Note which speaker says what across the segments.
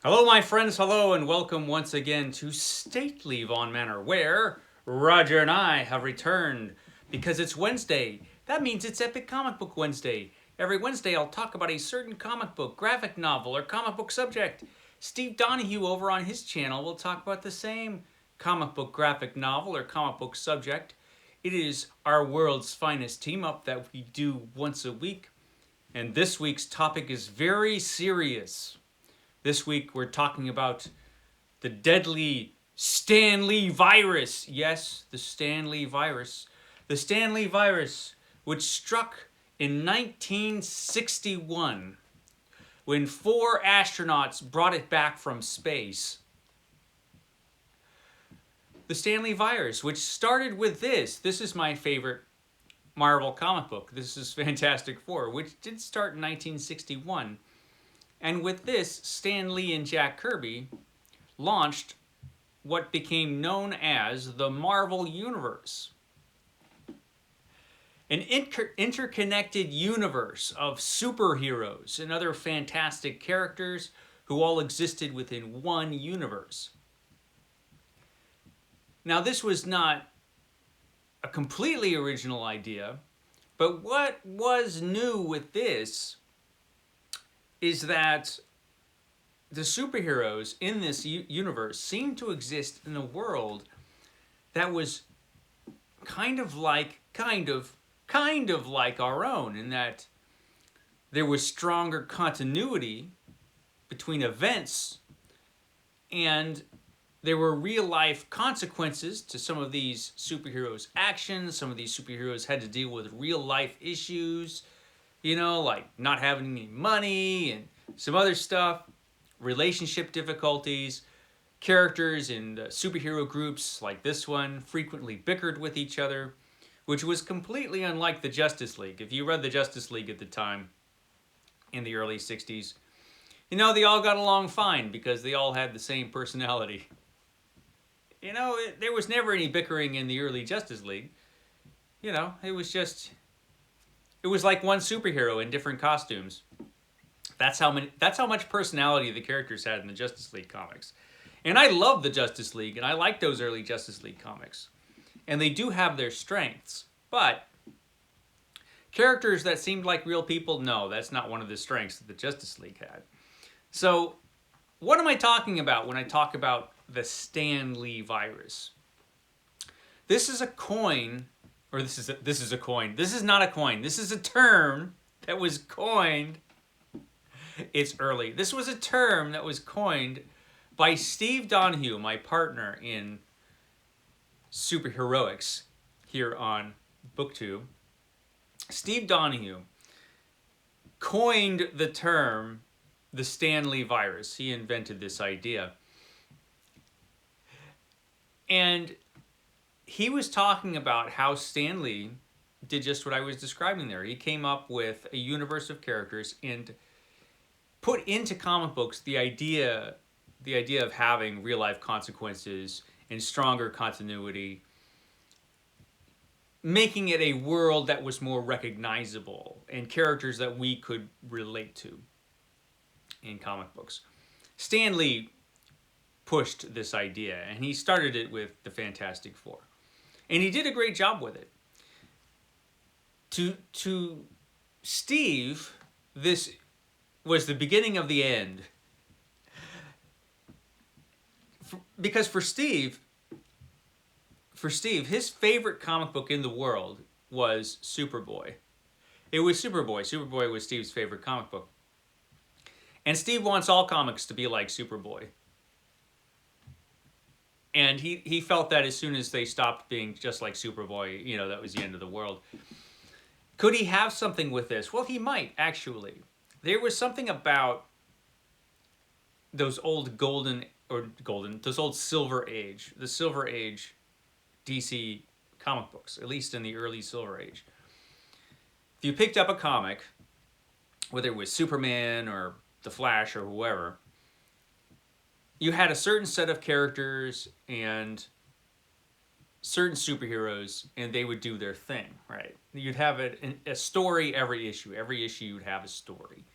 Speaker 1: Hello, my friends. Hello, and welcome once again to Stately Von Manor, where Roger and I have returned because it's Wednesday. That means it's Epic Comic Book Wednesday. Every Wednesday, I'll talk about a certain comic book, graphic novel, or comic book subject. Steve Donoghue over on his channel will talk about the same comic book, graphic novel, or comic book subject. It is our world's finest team up that we do once a week, and this week's topic is very serious. This week we're talking about the deadly Stanley virus. Yes, the Stanley virus. The Stanley virus, which struck in 1961 when four astronauts brought it back from space. The Stanley virus, which started with this. This is my favorite Marvel comic book. This is Fantastic Four, which did start in 1961. And with this, Stan Lee and Jack Kirby launched what became known as the Marvel Universe. An interconnected universe of superheroes and other fantastic characters who all existed within one universe. Now, this was not a completely original idea, but what was new with this is that the superheroes in this universe seemed to exist in a world that was kind of like our own, in that there was stronger continuity between events, and there were real life consequences to some of these superheroes' actions. Some of these superheroes had to deal with real life issues, like not having any money and some other stuff, relationship difficulties. Characters in superhero groups like this one frequently bickered with each other, which was completely unlike the Justice League. If you read the Justice League at the time, in the early 60s, they all got along fine because they all had the same personality. There was never any bickering in the early Justice League. It was like one superhero in different costumes. That's how much personality the characters had in the Justice League comics. And I love the Justice League, and I like those early Justice League comics. And they do have their strengths, but characters that seemed like real people, no, that's not one of the strengths that the Justice League had. So, what am I talking about when I talk about the Stanley virus? This is a coin, or this is a coin. This is not a coin. This is a term that was coined. It's early. This was a term that was coined by Steve Donoghue, my partner in superheroics here on BookTube. Steve Donoghue coined the term the Stanley virus. He invented this idea. And he was talking about how Stanley did just what I was describing there. He came up with a universe of characters and put into comic books the idea of having real life consequences and stronger continuity, making it a world that was more recognizable and characters that we could relate to in comic books. Stan Lee pushed this idea, and he started it with the Fantastic Four. And he did a great job with it. To Steve, this was the beginning of the end. Because for Steve, his favorite comic book in the world was Superboy. It was Superboy. Superboy was Steve's favorite comic book. And Steve wants all comics to be like Superboy. And he felt that as soon as they stopped being just like Superboy, that was the end of the world. Could he have something with this? Well, he might, actually. There was something about those old those old Silver Age, the Silver Age DC comic books, at least in the early Silver Age. If you picked up a comic, whether it was Superman or The Flash or whoever, you had a certain set of characters and certain superheroes, and they would do their thing, right? You'd have a story every issue. Every issue you'd have a story.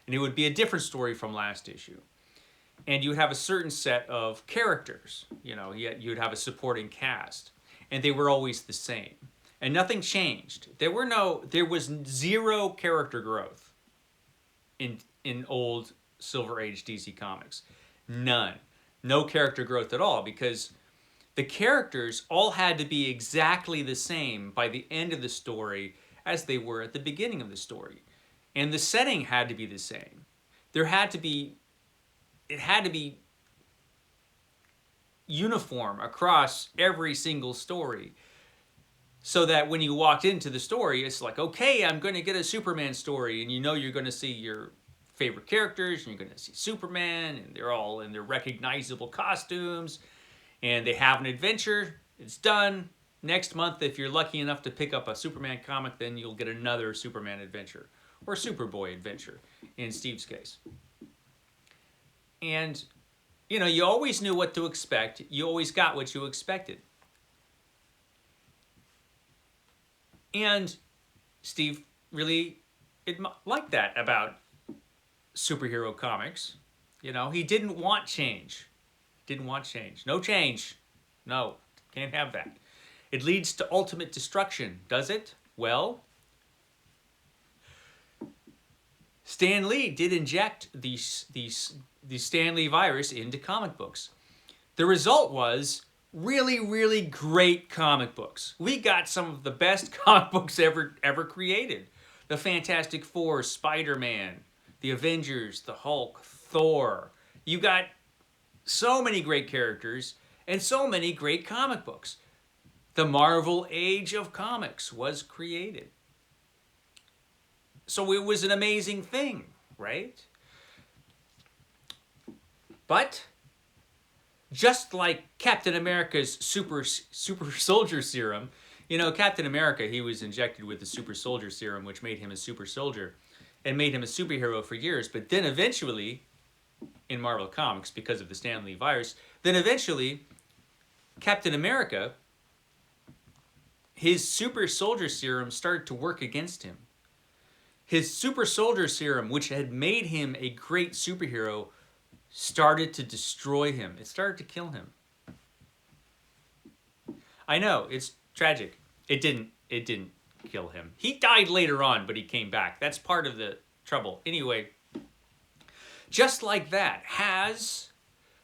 Speaker 1: And it would be a different story from last issue. and you would have a certain set of characters. You know, you'd have a supporting cast, and they were always the same, and nothing changed. There was zero character growth in old Silver Age DC Comics, none, no character growth at all, because the characters all had to be exactly the same by the end of the story as they were at the beginning of the story, and the setting had to be the same. It had to be uniform across every single story, so that when you walked into the story, it's like, okay, I'm going to get a Superman story, and you know you're going to see your favorite characters, and you're going to see Superman, and they're all in their recognizable costumes, and they have an adventure. It's done. Next month, if you're lucky enough to pick up a Superman comic, then you'll get another Superman adventure, or Superboy adventure, in Steve's case. And, you know, you always knew what to expect. You always got what you expected. And Steve really liked that about superhero comics. You know, he didn't want change. Didn't want change. No change. No, can't have that. It leads to ultimate destruction, does it? Well, Stan Lee did inject the Stanley virus into comic books. The result was really, really great comic books. We got some of the best comic books ever created. The Fantastic Four, Spider-Man, the Avengers, the Hulk, Thor. You got so many great characters and so many great comic books. The Marvel Age of Comics was created. So it was an amazing thing, right? But just like Captain America's super soldier serum, you know, Captain America, he was injected with the super soldier serum, which made him a super soldier and made him a superhero for years. But then eventually, in Marvel Comics, because of the Stanley virus, then eventually, Captain America, his super soldier serum started to work against him. His super soldier serum, which had made him a great superhero, started to destroy him. It started to kill him. I know, it's tragic. It didn't kill him. He died later on, but he came back. That's part of the trouble. Anyway, just like that, has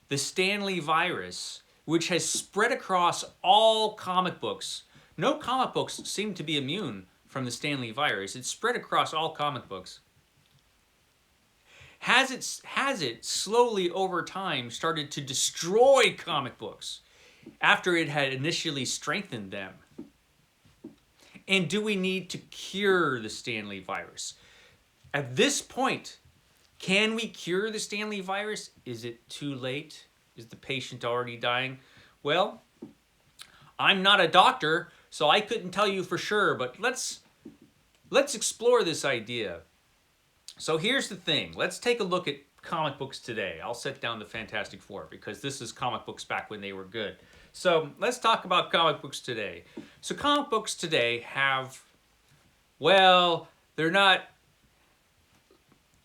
Speaker 1: the Stanley virus, which has spread across all comic books. No comic books seem to be immune from the Stanley virus. It's spread across all comic books. Has it slowly over time started to destroy comic books after it had initially strengthened them? And do we need to cure the Stanley virus? At this point, can we cure the Stanley virus? Is it too late? Is the patient already dying? Well, I'm not a doctor, so I couldn't tell you for sure, but let's explore this idea. So here's the thing. Let's take a look at comic books today. I'll set down the Fantastic Four because this is comic books back when they were good. So let's talk about comic books today. So comic books today have, well, they're not,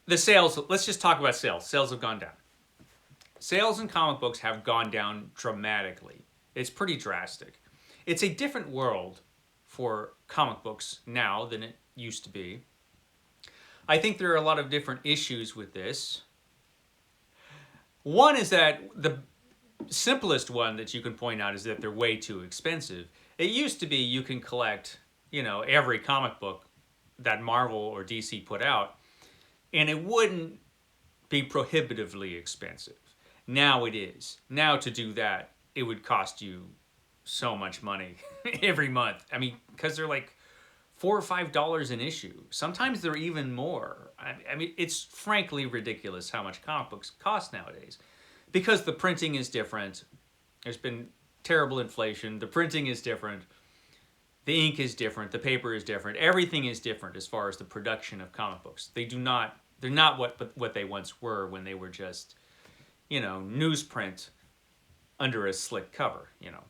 Speaker 1: the sales, let's just talk about sales. Sales have gone down. Sales in comic books have gone down dramatically. It's pretty drastic. It's a different world for comic books now than it used to be. I think there are a lot of different issues with this. One is that the simplest one that you can point out is that they're way too expensive. It used to be you can collect, you know, every comic book that Marvel or DC put out, and it wouldn't be prohibitively expensive. Now it is. Now to do that, it would cost you so much money every month. I mean, because they're like $4 or $5 an issue. Sometimes they're even more. I mean, it's frankly ridiculous how much comic books cost nowadays. Because the printing is different. There's been terrible inflation. The printing is different. The ink is different. The paper is different. Everything is different as far as the production of comic books. They're not what they once were when they were just, you know, newsprint under a slick cover, you know.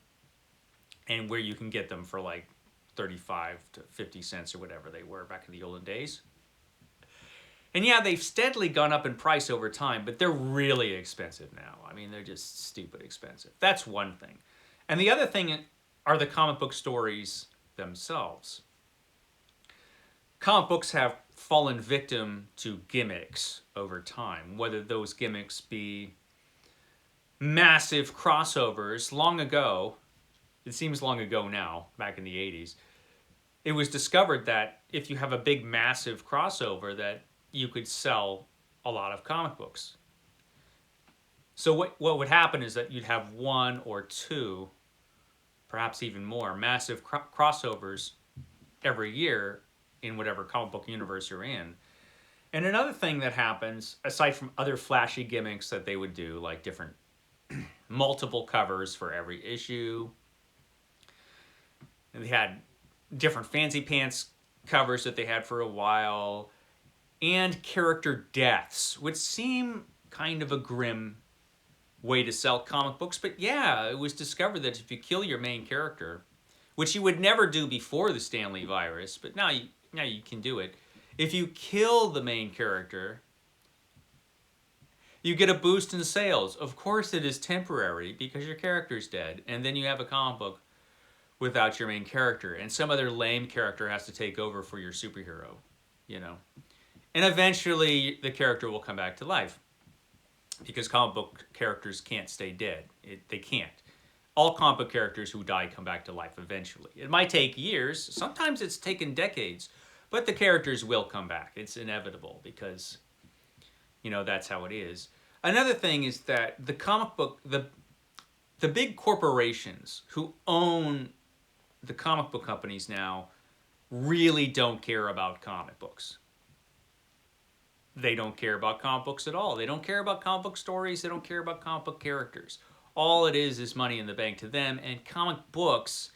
Speaker 1: And where you can get them for like 35 to 50 cents or whatever they were back in the olden days. And yeah, they've steadily gone up in price over time, but they're really expensive now. I mean, they're just stupid expensive. That's one thing. And the other thing are the comic book stories themselves. Comic books have fallen victim to gimmicks over time, whether those gimmicks be massive crossovers. Long ago, it seems long ago now, back in the 80s, it was discovered that if you have a big massive crossover, that you could sell a lot of comic books. So what would happen is that you'd have one or two, perhaps even more, massive crossovers every year in whatever comic book universe you're in. And another thing that happens, aside from other flashy gimmicks that they would do, like different multiple covers for every issue, and they had different fancy pants covers that they had for a while, and character deaths, which seem kind of a grim way to sell comic books. But yeah, it was discovered that if you kill your main character, which you would never do before the Stanley virus, but now you can do it. If you kill the main character, you get a boost in sales. Of course it is temporary because your character's dead, and then you have a comic book without your main character, and some other lame character has to take over for your superhero, you know. And eventually the character will come back to life because comic book characters can't stay dead. They can't. All comic book characters who die come back to life eventually. It might take years. Sometimes it's taken decades, but the characters will come back. It's inevitable because, you know, that's how it is. Another thing is that the comic book, the big corporations who own the comic book companies now really don't care about comic books. They don't care about comic books at all. They don't care about comic book stories. They don't care about comic book characters. All it is money in the bank to them, and comic books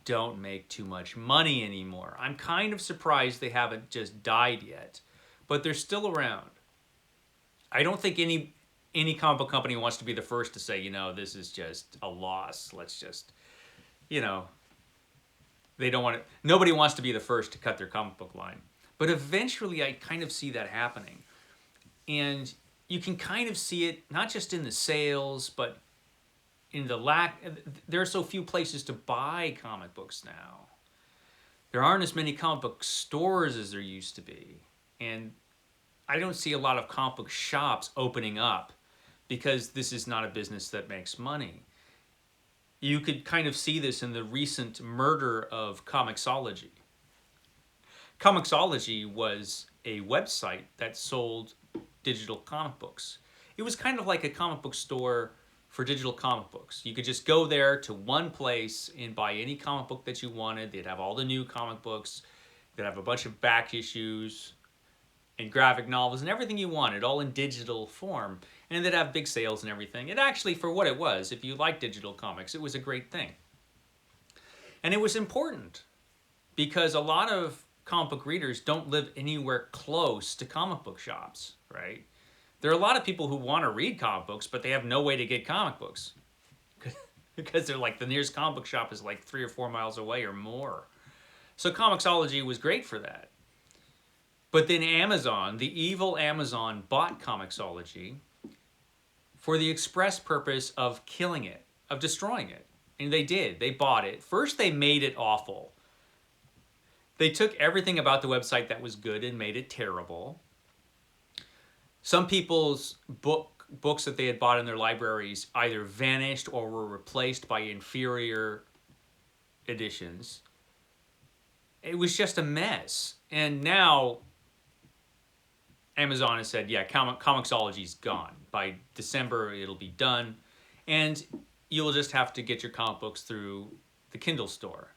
Speaker 1: don't make too much money anymore. I'm kind of surprised they haven't just died yet, but they're still around. I don't think any comic book company wants to be the first to say, you know, this is just a loss. Let's just, you know, they don't want to, nobody wants to be the first to cut their comic book line. But eventually I kind of see that happening. And you can kind of see it not just in the sales, but in the lack. There are so few places to buy comic books now. There aren't as many comic book stores as there used to be. And I don't see a lot of comic book shops opening up because this is not a business that makes money. You could kind of see this in the recent murder of Comixology. Comixology was a website that sold digital comic books. It was kind of like a comic book store for digital comic books. You could just go there to one place and buy any comic book that you wanted. They'd have all the new comic books. They'd have a bunch of back issues and graphic novels and everything you wanted, all in digital form. And they'd have big sales and everything. And actually, for what it was, if you like digital comics, it was a great thing. And it was important because a lot of comic book readers don't live anywhere close to comic book shops, right? There are a lot of people who want to read comic books, but they have no way to get comic books because they're like, the nearest comic book shop is like 3 or 4 miles away or more. So Comixology was great for that. But then Amazon, the evil Amazon, bought Comixology for the express purpose of killing it, of destroying it. And they did. They bought it. First, they made it awful. They took everything about the website that was good and made it terrible. Some people's books that they had bought in their libraries either vanished or were replaced by inferior editions. It was just a mess. And now Amazon has said, yeah, Comixology's gone. By December, it'll be done. And you'll just have to get your comic books through the Kindle store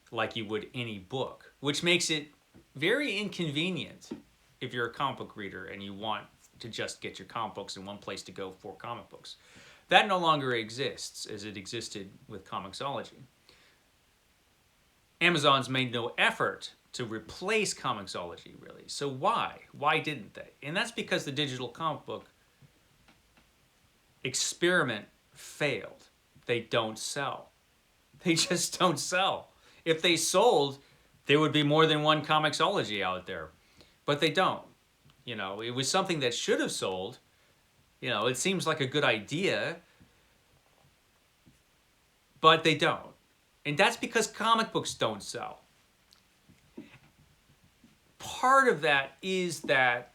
Speaker 1: like you would any book, which makes it very inconvenient if you're a comic book reader and you want to just get your comic books in one place to go for comic books. That no longer exists as it existed with Comixology. Amazon's made no effort to replace Comixology, really. So why? Why didn't they? And that's because the digital comic book experiment failed. They don't sell. They just don't sell. If they sold, there would be more than one Comixology out there. But they don't. You know, it was something that should have sold. You know, it seems like a good idea, but they don't. And that's because comic books don't sell. Part of that is that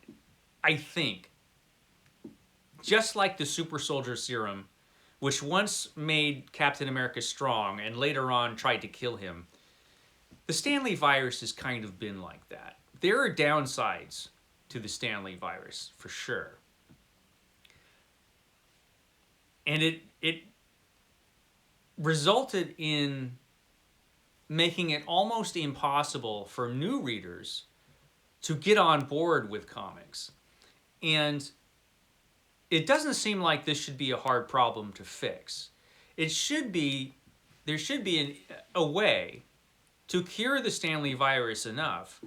Speaker 1: I think, just like the super soldier serum, which once made Captain America strong and later on tried to kill him, the Stanley virus has kind of been like that. There are downsides to the Stanley virus, for sure. And it resulted in making it almost impossible for new readers to get on board with comics. And it doesn't seem like this should be a hard problem to fix. There should be a way to cure the Stanley virus enough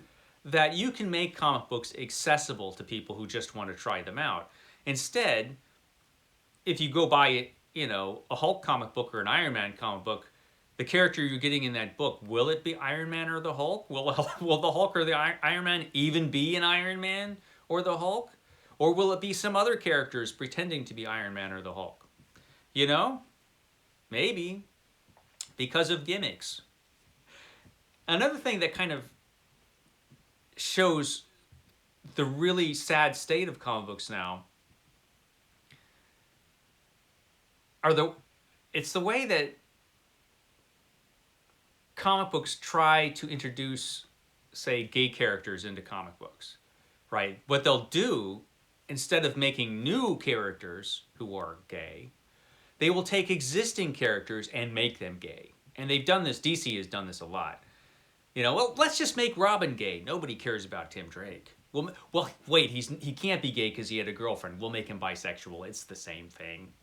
Speaker 1: that you can make comic books accessible to people who just want to try them out. Instead, if you go buy, a Hulk comic book or an Iron Man comic book, the character you're getting in that book, will it be Iron Man or the Hulk? Will the Hulk or the Iron Man even be an Iron Man or the Hulk? Or will it be some other characters pretending to be Iron Man or the Hulk? You know? Maybe. Because of gimmicks. Another thing that kind of shows the really sad state of comic books now it's the way that comic books try to introduce, say, gay characters into comic books, right? What they'll do, instead of making new characters who are gay, they will take existing characters and make them gay. And they've done this, DC has done this a lot. Well, let's just make Robin gay. Nobody cares about Tim Drake. Well, wait, he can't be gay because he had a girlfriend. We'll make him bisexual. It's the same thing.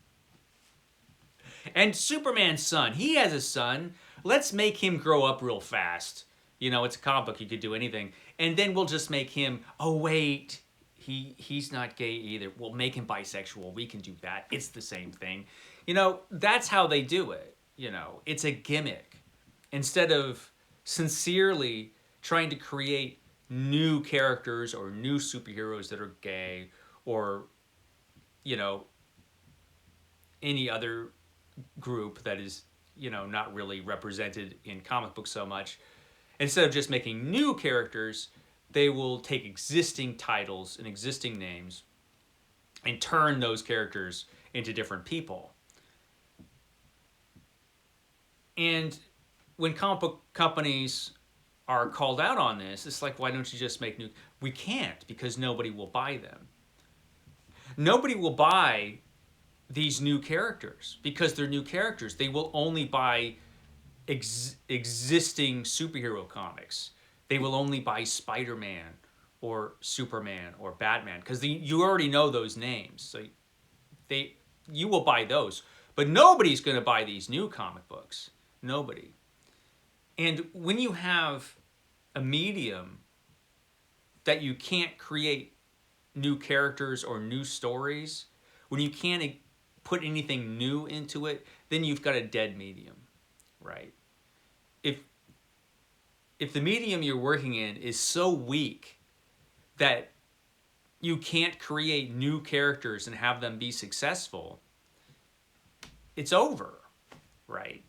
Speaker 1: And Superman's son, he has a son. Let's make him grow up real fast. It's a comic book, you could do anything. And then we'll just make him, oh wait, he's not gay either. We'll make him bisexual. We can do that. It's the same thing. That's how they do it. It's a gimmick. Instead of sincerely trying to create new characters or new superheroes that are gay or, any other group that is, not really represented in comic books so much. Instead of just making new characters, they will take existing titles and existing names and turn those characters into different people. And when comic book companies are called out on this, it's like, why don't you just make new? We can't, because nobody will buy them. Nobody will buy these new characters because they're new characters. They will only buy existing superhero comics. They will only buy Spider-Man or Superman or Batman because you already know those names. So you will buy those. But nobody's going to buy these new comic books. Nobody. And when you have a medium that you can't create new characters or new stories, when you can't put anything new into it, then you've got a dead medium, right? If the medium you're working in is so weak that you can't create new characters and have them be successful, it's over, right?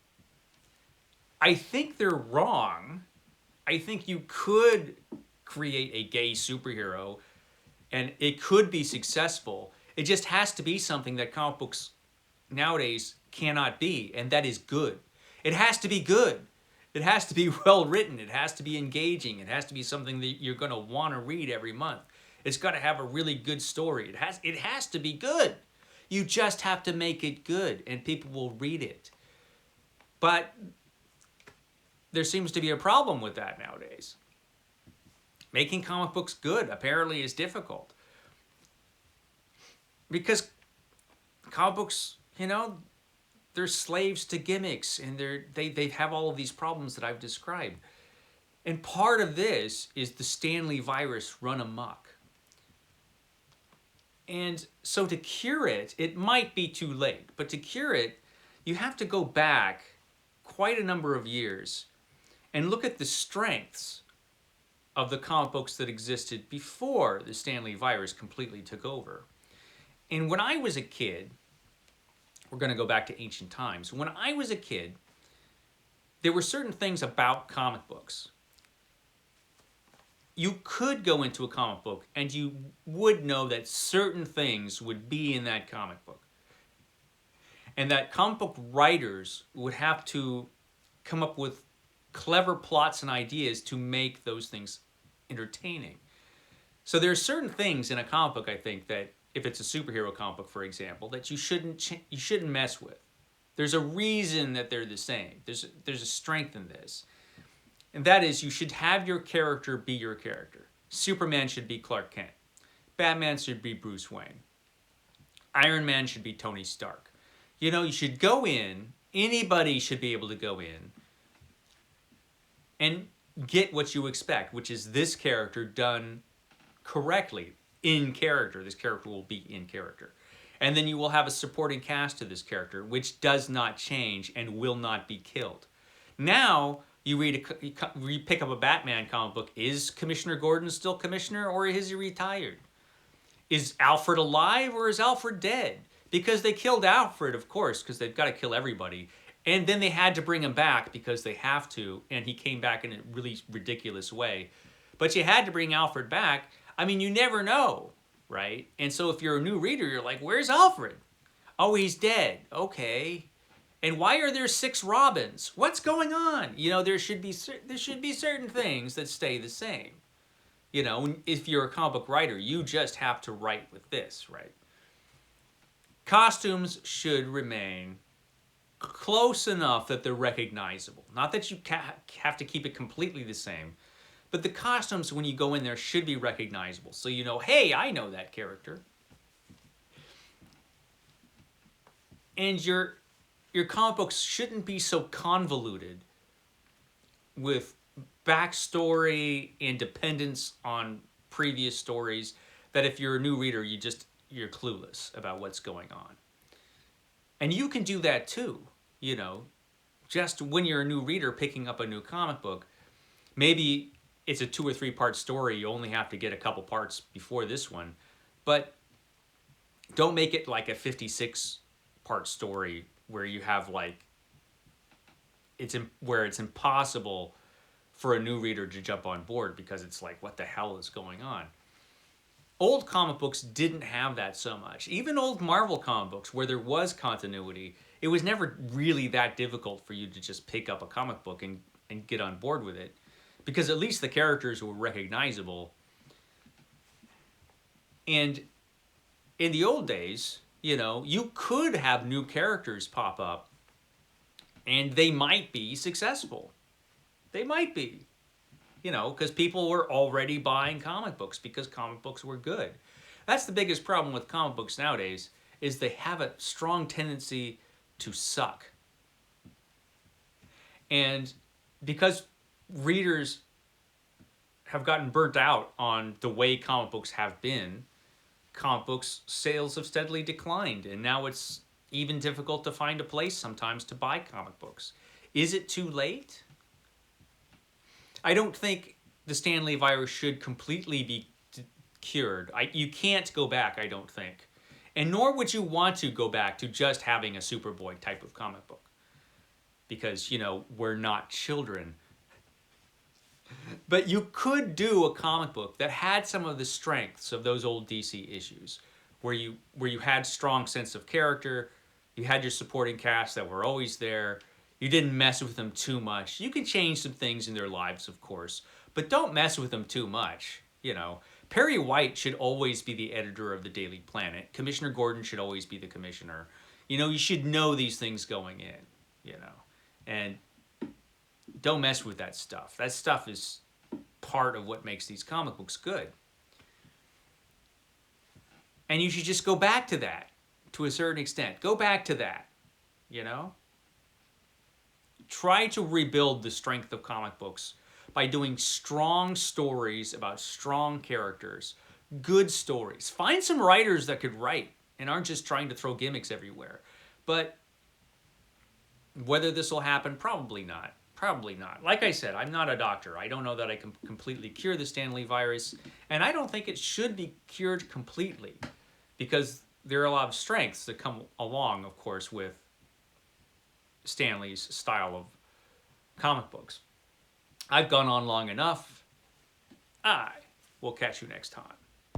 Speaker 1: I think they're wrong. I think you could create a gay superhero and it could be successful. It just has to be something that comic books nowadays cannot be, and that is good. It has to be good. It has to be well written. It has to be engaging. It has to be something that you're going to want to read every month. It's got to have a really good story. It has to be good. You just have to make it good, and people will read it. But there seems to be a problem with that nowadays. Making comic books good apparently is difficult. Because comic books, they're slaves to gimmicks, and they have all of these problems that I've described. And part of this is the Stanley virus run amok. And so to cure it, it might be too late. But to cure it, you have to go back quite a number of years and look at the strengths of the comic books that existed before the Stanley virus completely took over. And when I was a kid, we're going to go back to ancient times. When I was a kid, there were certain things about comic books. You could go into a comic book and you would know that certain things would be in that comic book. And that comic book writers would have to come up with clever plots and ideas to make those things entertaining. So there are certain things in a comic book, I think, that if it's a superhero comic book, for example, that you shouldn't mess with. There's a reason that they're the same. There's a strength in this. And that is, you should have your character be your character. Superman should be Clark Kent. Batman should be Bruce Wayne. Iron Man should be Tony Stark. You know, you should go in, anybody should be able to go in and get what you expect, which is this character done correctly, in character. This character will be in character. And then you will have a supporting cast to this character, which does not change and will not be killed. Now, you pick up a Batman comic book. Is Commissioner Gordon still commissioner, or is he retired? Is Alfred alive, or is Alfred dead? Because they killed Alfred, of course, because they've got to kill everybody. And then they had to bring him back because they have to, and he came back in a really ridiculous way. But you had to bring Alfred back. I mean, you never know, right? And so if you're a new reader, you're like, where's Alfred? Oh, he's dead. Okay. And why are there 6 Robins? What's going on? You know, there should be certain things that stay the same. You know, if you're a comic book writer, you just have to write with this, right? Costumes should remain close enough that they're recognizable. Not that you have to keep it completely the same, but the costumes, when you go in there, should be recognizable. So you know, hey, I know that character. And your comic books shouldn't be so convoluted with backstory and dependence on previous stories that if you're a new reader, you're clueless about what's going on. And you can do that too, you know, just when you're a new reader picking up a new comic book. Maybe it's a 2 or 3 part story. You only have to get a couple parts before this one, but don't make it like a 56 part story where you have like, where it's impossible for a new reader to jump on board because it's like, what the hell is going on? Old comic books didn't have that so much. Even old Marvel comic books where there was continuity, it was never really that difficult for you to just pick up a comic book and get on board with it, because at least the characters were recognizable. And in the old days, you know, you could have new characters pop up and they might be successful. They might be. You know, because people were already buying comic books because comic books were good. That's the biggest problem with comic books nowadays, is they have a strong tendency to suck. And because readers have gotten burnt out on the way comic books have been, comic books sales have steadily declined, and now it's even difficult to find a place sometimes to buy comic books. Is it too late? I don't think the Stanley virus should completely be cured. You can't go back, I don't think. And nor would you want to go back to just having a Superboy type of comic book. Because, you know, we're not children. But you could do a comic book that had some of the strengths of those old DC issues, where you had strong sense of character, you had your supporting cast that were always there, you didn't mess with them too much. You can change some things in their lives, of course, but don't mess with them too much. You know, Perry White should always be the editor of the Daily Planet. Commissioner Gordon should always be the commissioner. You know, you should know these things going in, you know, and don't mess with that stuff. That stuff is part of what makes these comic books good. And you should just go back to that to a certain extent. Go back to that, you know? Try to rebuild the strength of comic books by doing strong stories about strong characters, good stories. Find some writers that could write and aren't just trying to throw gimmicks everywhere. But whether this will happen, probably not. Probably not. Like I said, I'm not a doctor. I don't know that I can completely cure the Stanley virus, and I don't think it should be cured completely, because there are a lot of strengths that come along, of course, with Stanley's style of comic books. I've gone on long enough. I will catch you next time.